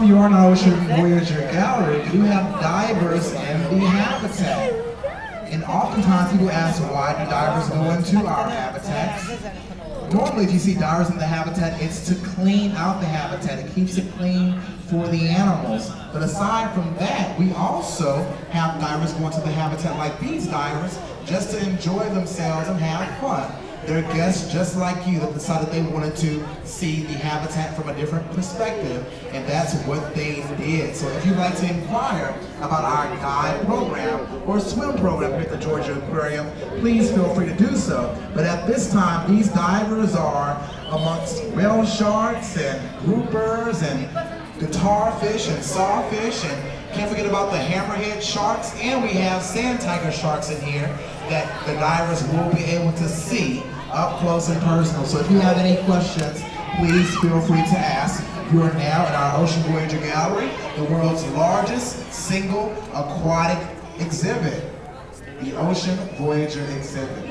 time you are in our Ocean Voyager Gallery, we have divers in the habitat. And oftentimes people ask, why do divers go into our habitats? Normally, if you see divers in the habitat, it's to clean out the habitat. It keeps it clean for the animals. But aside from that, we also have divers going to the habitat like these divers just to enjoy themselves and have fun. They're guests just like you that decided they wanted to see the habitat from a different perspective, and that's what they did. So if you'd like to inquire about our dive program or swim program here at the Georgia Aquarium, please feel free to do so. But at this time, these divers are amongst whale sharks and groupers and guitarfish and sawfish, and can't forget about the hammerhead sharks, and we have sand tiger sharks in here that the divers will be able to see up close and personal. So if you have any questions, please feel free to ask. You are now in our Ocean Voyager Gallery, the world's largest single aquatic exhibit, the Ocean Voyager exhibit.